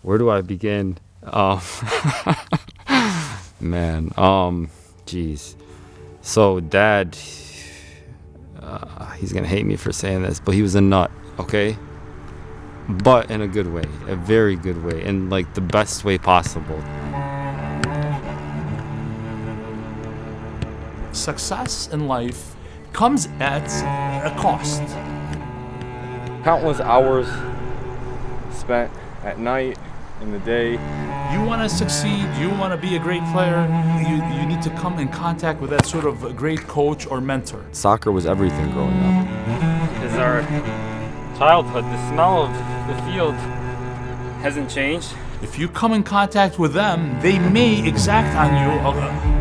Where do I begin? Man, geez. So Dad, he's gonna hate me for saying this, but he was a nut, okay? But in a good way, a very good way, in like the best way possible. Success in life comes at a cost. Countless hours spent at night, in the day. You want to succeed, you want to be a great player, you need to come in contact with that sort of a great coach or mentor. Soccer was everything growing up. Is our childhood, the smell of the field hasn't changed. If you come in contact with them, they may exact on you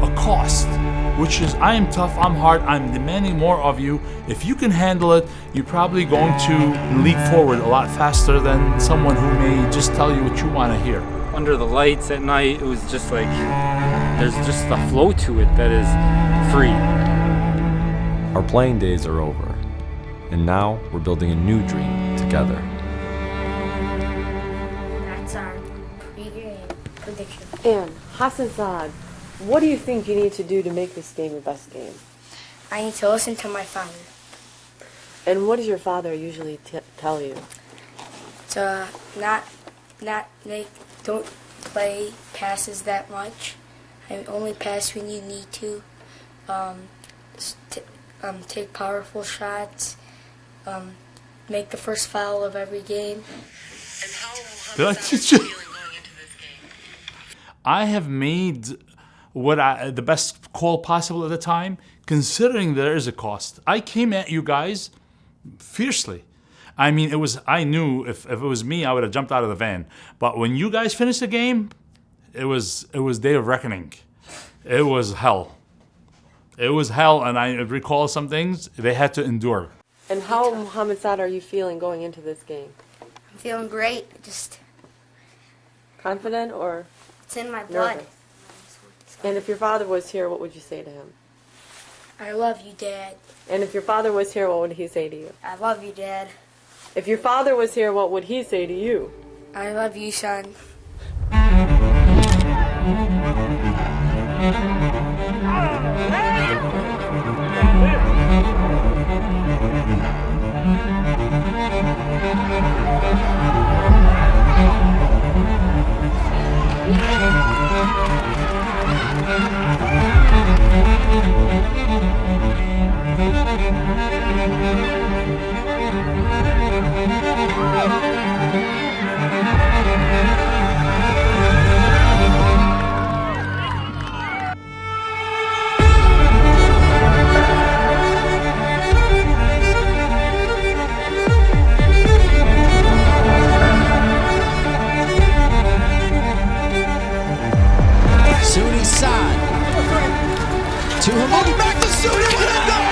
a cost, which is, I am tough, I'm hard, I'm demanding more of you. If you can handle it, you're probably going to leap forward a lot faster than someone who may just tell you what you want to hear. Under the lights at night, it was just like, there's just a flow to it that is free. Our playing days are over, and now we're building a new dream together. That's our pre-game prediction. And Hassan Saad, what do you think you need to do to make this game your best game? I need to listen to my father. And what does your father usually tell you? To not don't play passes that much. I only pass when you need to. Take powerful shots. Make the first foul of every game. And how Did I is teach that you? feeling going into this game? I have made the best call possible at the time, considering there is a cost. I came at you guys fiercely. I mean, I knew if it was me, I would have jumped out of the van. But when you guys finished the game, it was day of reckoning. It was hell. It was hell, and I recall some things they had to endure. And how, Mohammed Saad, are you feeling going into this game? I'm feeling great. Just Confident or it's in my blood. nervous? And if your father was here, what would you say to him? I love you, Dad. And if your father was here, what would he say to you? I love you, Dad. If your father was here, what would he say to you? I love you, son. Soony Saad to Hamoody, back to Soony, what a goal!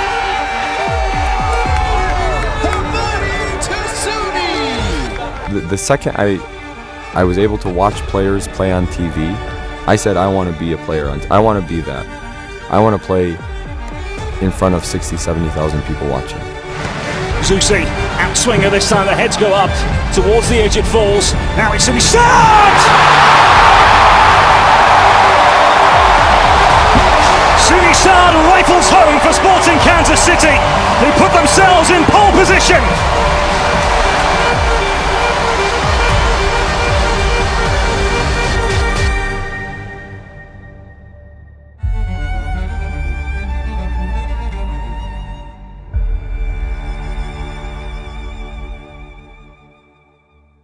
Hamoody to Soony! The second I was able to watch players play on TV, I said I want to be a player. I want to be that. I want to play in front of 60, 70,000 people watching. Zusi, outswinger this time, the heads go up, towards the edge it falls, now it's Soony Saad! Soony Saad rifles home for Sporting Kansas City, who put themselves in pole position.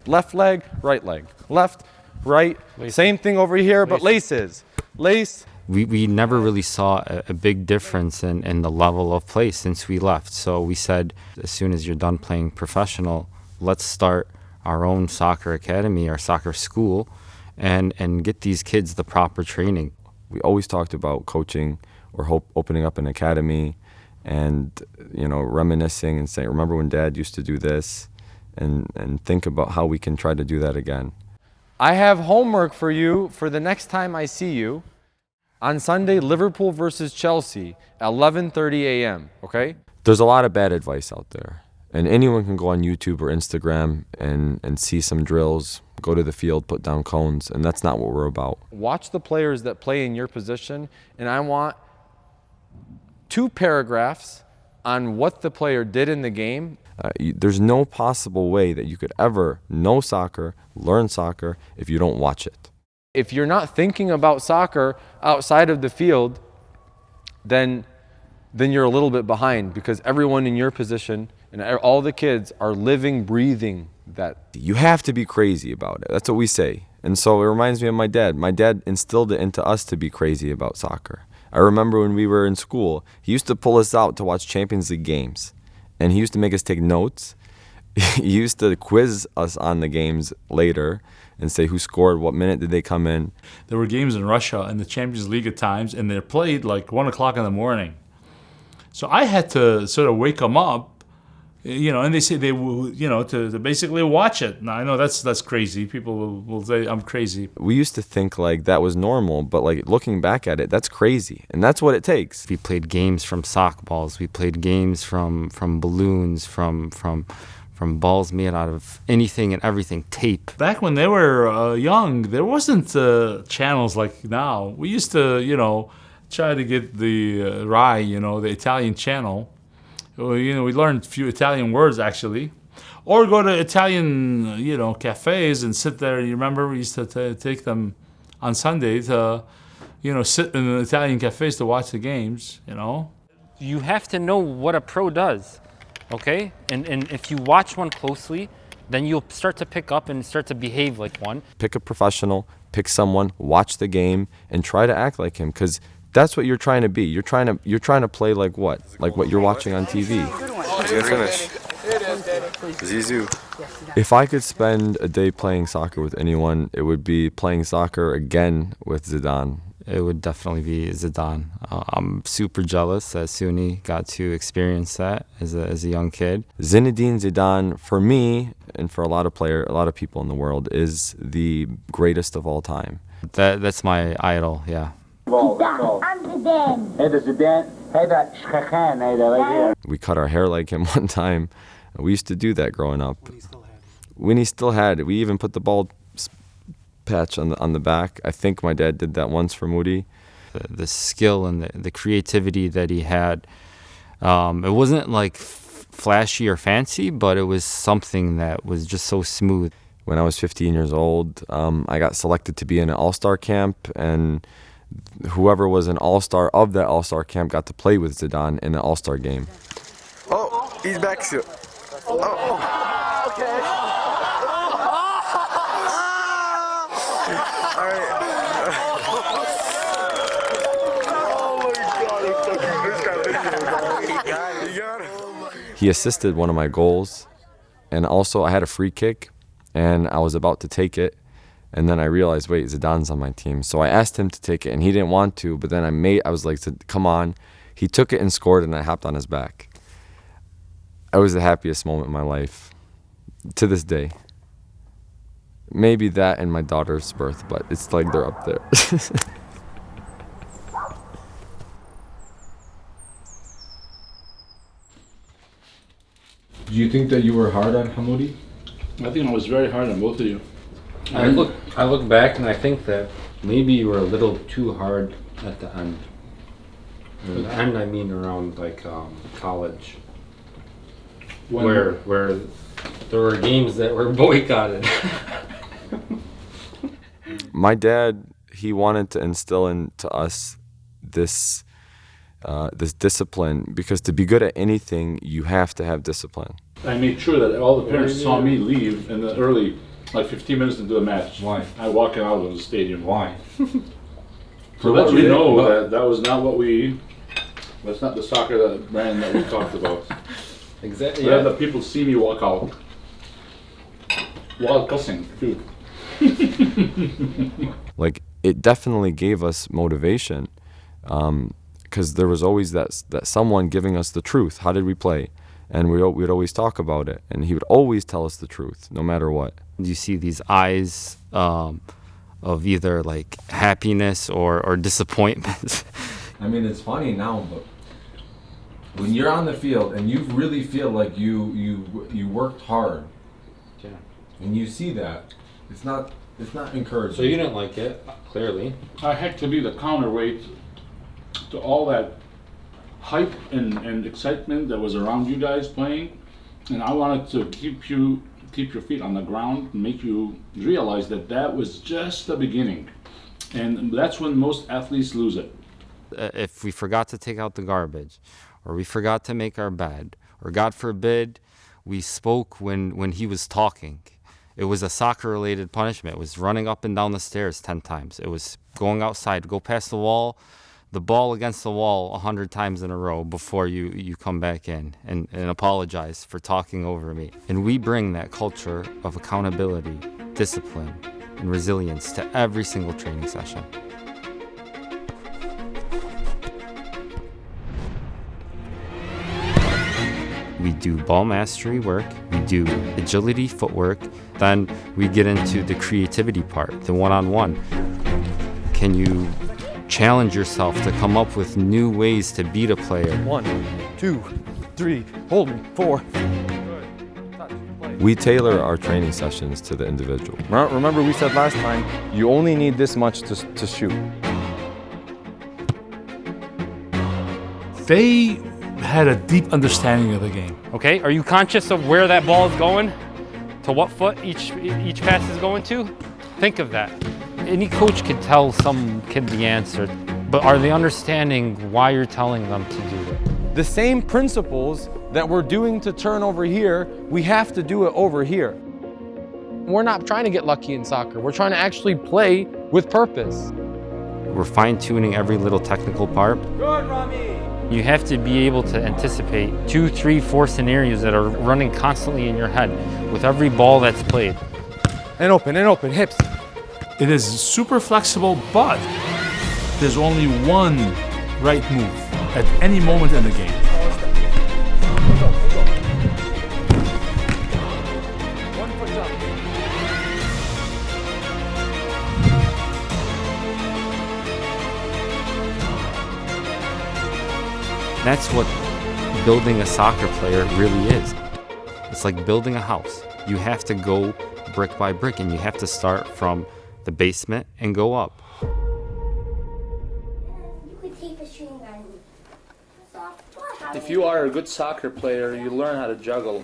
Left leg, right leg. Left, right. Same thing over here, but laces. Lace. We never really saw a big difference in the level of play since we left. So we said, as soon as you're done playing professional, let's start our own soccer academy, our soccer school, and get these kids the proper training. We always talked about coaching or opening up an academy and, reminiscing and saying, remember when Dad used to do this? And think about how we can try to do that again. I have homework for you for the next time I see you. On Sunday, Liverpool versus Chelsea at 11:30 a.m., okay? There's a lot of bad advice out there. And anyone can go on YouTube or Instagram and see some drills, go to the field, put down cones, and that's not what we're about. Watch the players that play in your position, and I want 2 paragraphs on what the player did in the game. There's no possible way that you could ever know soccer, learn soccer, if you don't watch it. If you're not thinking about soccer outside of the field, then you're a little bit behind, because everyone in your position and all the kids are living, breathing that. You have to be crazy about it. That's what we say. And so it reminds me of my dad. My dad instilled it into us to be crazy about soccer. I remember when we were in school, he used to pull us out to watch Champions League games. And he used to make us take notes. He used to quiz us on the games later and say who scored, what minute did they come in. There were games in Russia in the Champions League at times, and they're played like 1 o'clock in the morning. So I had to sort of wake them up, and they say they will, to basically watch it. Now I know that's crazy. People will say I'm crazy. We used to think like that was normal, but like looking back at it, that's crazy, and that's what it takes. We played games from sock balls. We played games from balloons, from balls made out of anything and everything, tape. Back when they were young, there wasn't channels like now. We used to, try to get the RAI, the Italian channel. We learned a few Italian words, actually. Or go to Italian, cafes and sit there. You remember we used to take them on Sunday to, sit in the Italian cafes to watch the games, You have to know what a pro does, okay? And if you watch one closely, then you'll start to pick up and start to behave like one. Pick a professional, pick someone, watch the game, and try to act like him, because that's what you're trying to be. You're trying to play like what? Like what you're watching on TV. Good finish. Zizou. If I could spend a day playing soccer with anyone, it would be playing soccer again with Zidane. It would definitely be Zidane. I'm super jealous that Soony got to experience that as a young kid. Zinedine Zidane, for me and for a lot of people in the world, is the greatest of all time. That's my idol, yeah. We cut our hair like him one time. We used to do that growing up. When he still had it. We even put the bald patch on the back. I think my dad did that once for Hamoody. The skill and the creativity that he had, it wasn't like flashy or fancy, but it was something that was just so smooth. When I was 15 years old, I got selected to be in an all-star camp, and whoever was an all-star of that all-star camp got to play with Zidane in the all-star game. Oh, he's back still. Oh, okay. All right. He assisted one of my goals, and also I had a free kick, and I was about to take it, and then I realized, wait, Zidane's on my team. So I asked him to take it, and he didn't want to, but then I was like, come on. He took it and scored, and I hopped on his back. It was the happiest moment in my life, to this day. Maybe that and my daughter's birth, but it's like they're up there. Do you think that you were hard on Hamoody? I think I was very hard on both of you. I look back and I think that maybe you were a little too hard at the end. At the end, I mean around like college, where there were games that were boycotted. My dad, he wanted to instill into us this discipline, because to be good at anything, you have to have discipline. I made sure that all the parents saw me leave in the early, like 15 minutes into the match. Why? I walking out of the stadium. Why? So that we know that was not that's not the soccer brand that we talked about. Exactly. Yeah. The people see me walk out while cussing too. Like, it definitely gave us motivation, because there was always that someone giving us the truth. How did we play? And we'd always talk about it, and he would always tell us the truth, no matter what. You see these eyes of either like happiness or disappointment. I mean, it's funny now, but when you're on the field and you really feel like you worked hard, Yeah. and you see that, it's not encouraging. So you didn't like it, clearly. I had to be the counterweight to all that hype and excitement that was around you guys playing, and I wanted to keep your feet on the ground and make you realize that that was just the beginning, and that's when most athletes lose it. If we forgot to take out the garbage, or we forgot to make our bed, or God forbid, we spoke when he was talking, it was a soccer-related punishment. It was running up and down the stairs 10 times. It was going outside, go past the wall, the ball against the wall 100 times in a row before you come back in and apologize for talking over me. And we bring that culture of accountability, discipline, and resilience to every single training session. We do ball mastery work, we do agility footwork, then we get into the creativity part, the one-on-one. Can you challenge yourself to come up with new ways to beat a player? 1, 2, 3, hold me, 4. We tailor our training sessions to the individual. Remember we said last time, you only need this much to shoot. They had a deep understanding of the game. Okay, are you conscious of where that ball is going? To what foot each pass is going to? Think of that. Any coach could tell some kid the answer, but are they understanding why you're telling them to do it? The same principles that we're doing to turn over here, we have to do it over here. We're not trying to get lucky in soccer. We're trying to actually play with purpose. We're fine-tuning every little technical part. Good, Rami! You have to be able to anticipate 2, 3, 4 scenarios that are running constantly in your head with every ball that's played. And open, hips. It is super flexible, but there's only one right move at any moment in the game. One foot jump. That's what building a soccer player really is. It's like building a house. You have to go brick by brick, and you have to start from the basement and go up. If you are a good soccer player, you learn how to juggle.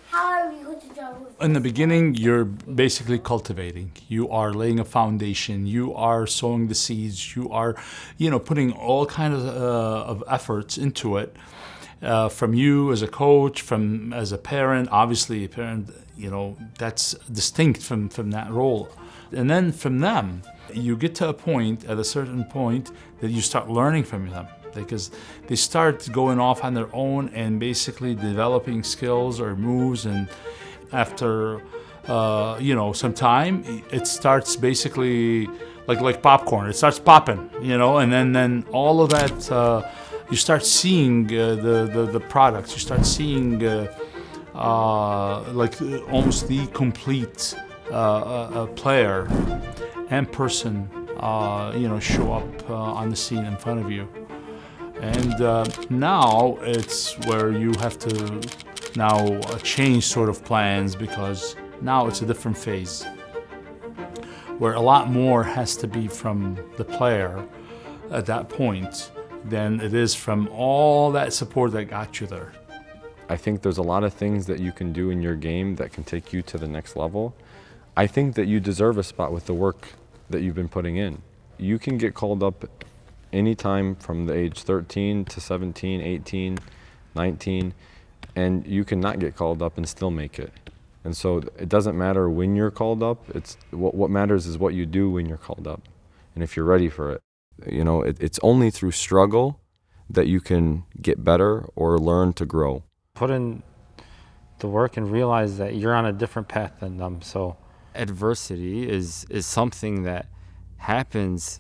How are you going to juggle? In the beginning, you're basically cultivating. You are laying a foundation. You are sowing the seeds. You are, putting all kinds of efforts into it. From you as a coach, as a parent, obviously a parent, that's distinct from that role. And then from them, you get to at a certain point, that you start learning from them, because they start going off on their own and basically developing skills or moves. And after, some time, it starts basically like popcorn. It starts popping, and then all of that, you start seeing the products. You start seeing almost the complete player and person, show up on the scene in front of you. And now it's where you have to change sort of plans, because now it's a different phase where a lot more has to be from the player at that point than it is from all that support that got you there. I think there's a lot of things that you can do in your game that can take you to the next level. I think that you deserve a spot with the work that you've been putting in. You can get called up anytime from the age 13 to 17, 18, 19, and you can not get called up and still make it. And so it doesn't matter when you're called up. It's what matters is what you do when you're called up, and if you're ready for it. It's only through struggle that you can get better or learn to grow. Put in the work and realize that you're on a different path than them. So adversity is something that happens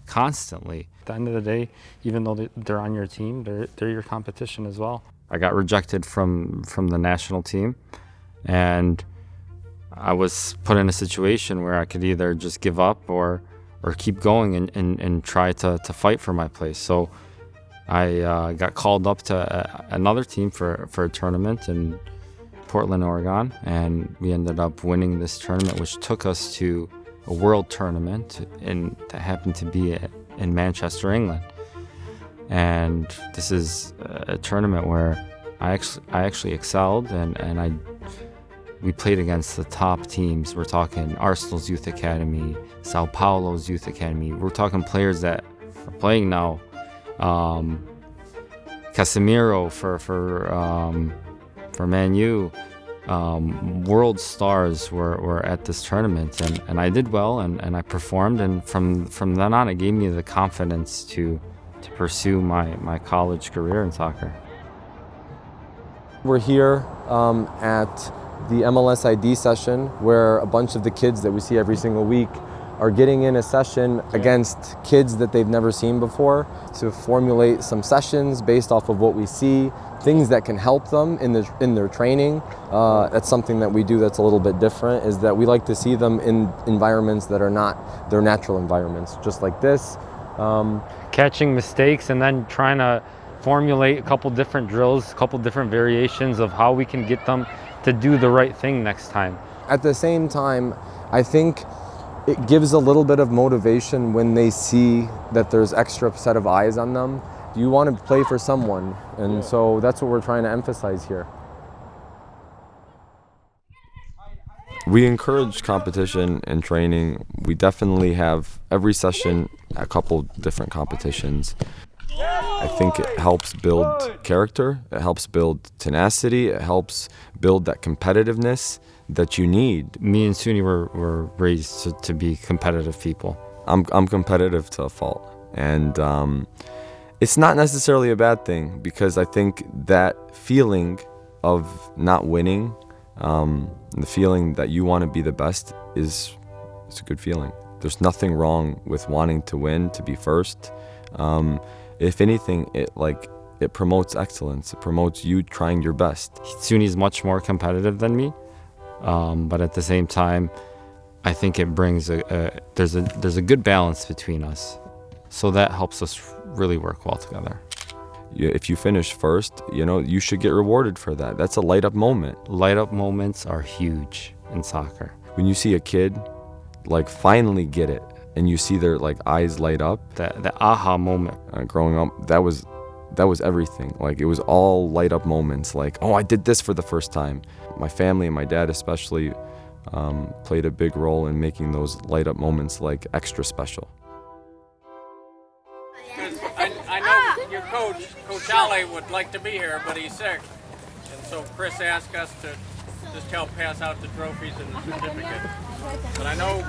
constantly. At the end of the day, even though they're on your team, they're your competition as well. I got rejected from the national team, and I was put in a situation where I could either just give up or keep going and try to fight for my place. So I got called up to another team for a tournament in Portland, Oregon, and we ended up winning this tournament, which took us to a world tournament that happened to be in Manchester, England. And this is a tournament where I actually excelled, and we played against the top teams. We're talking Arsenal's Youth Academy, Sao Paulo's Youth Academy. We're talking players that are playing now. Casemiro for Man U. World stars were at this tournament, and I did well, and I performed, and from then on it gave me the confidence to pursue my college career in soccer. We're here at the MLS ID session, where a bunch of the kids that we see every single week are getting in a session against kids that they've never seen before to formulate some sessions based off of what we see, things that can help them in their training. That's something that we do that's a little bit different, is that we like to see them in environments that are not their natural environments, just like this. Catching mistakes and then trying to formulate a couple different drills, a couple different variations of how we can get them to do the right thing next time. At the same time, I think it gives a little bit of motivation when they see that there's extra set of eyes on them. You want to play for someone, and so that's what we're trying to emphasize here. We encourage competition and training. We definitely have every session a couple different competitions. I think it helps build character, it helps build tenacity, it helps build that competitiveness that you need. Me and Soony were raised to be competitive people. I'm competitive to a fault, and it's not necessarily a bad thing, because I think that feeling of not winning, the feeling that you want to be the best it's a good feeling. There's nothing wrong with wanting to win, to be first. If anything, it promotes excellence. It promotes you trying your best. Soony's much more competitive than me, but at the same time, I think it brings there's a good balance between us, so that helps us really work well together. If you finish first, you should get rewarded for that. That's a light up moment. Light up moments are huge in soccer. When you see a kid finally get it, and you see their eyes light up, the aha moment. Growing up, that was everything. It was all light up moments. Oh, I did this for the first time. My family and my dad especially played a big role in making those light up moments extra special. I know your coach, Coach Ali, would like to be here, but he's sick. And so Chris asked us to just help pass out the trophies and the certificate. But I know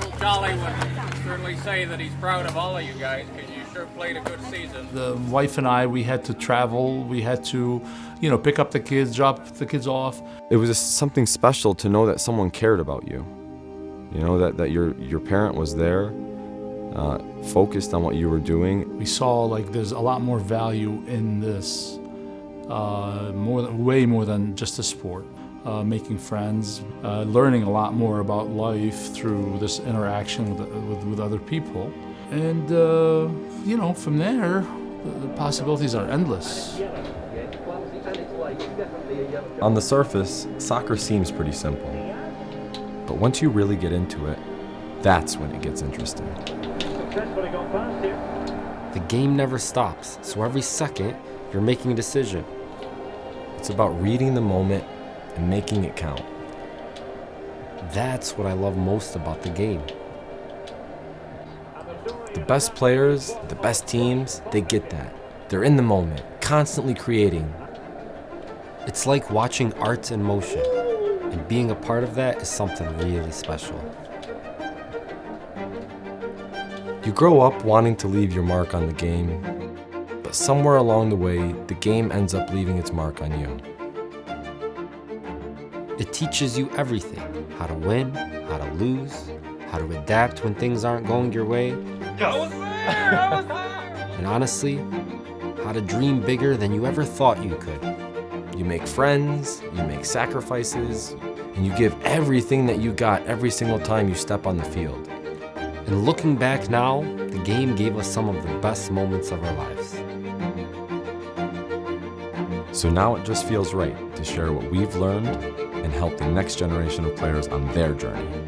Coach Ali would certainly say that he's proud of all of you guys, because you sure played a good season. The wife and I, we had to travel. We had to, pick up the kids, drop the kids off. It was just something special to know that someone cared about you. That your parent was there, focused on what you were doing. We saw there's a lot more value in this, way more than just a sport. Making friends, learning a lot more about life through this interaction with other people. And, from there, the possibilities are endless. On the surface, soccer seems pretty simple. But once you really get into it, that's when it gets interesting. The game never stops, so every second you're making a decision. It's about reading the moment and making it count. That's what I love most about the game. The best players, the best teams, they get that. They're in the moment, constantly creating. It's like watching art in motion, and being a part of that is something really special. You grow up wanting to leave your mark on the game, but somewhere along the way, the game ends up leaving its mark on you. It teaches you everything: how to win, how to lose, how to adapt when things aren't going your way. I was there! And honestly, how to dream bigger than you ever thought you could. You make friends, you make sacrifices, and you give everything that you got every single time you step on the field. And looking back now, the game gave us some of the best moments of our lives. So now it just feels right to share what we've learned and help the next generation of players on their journey.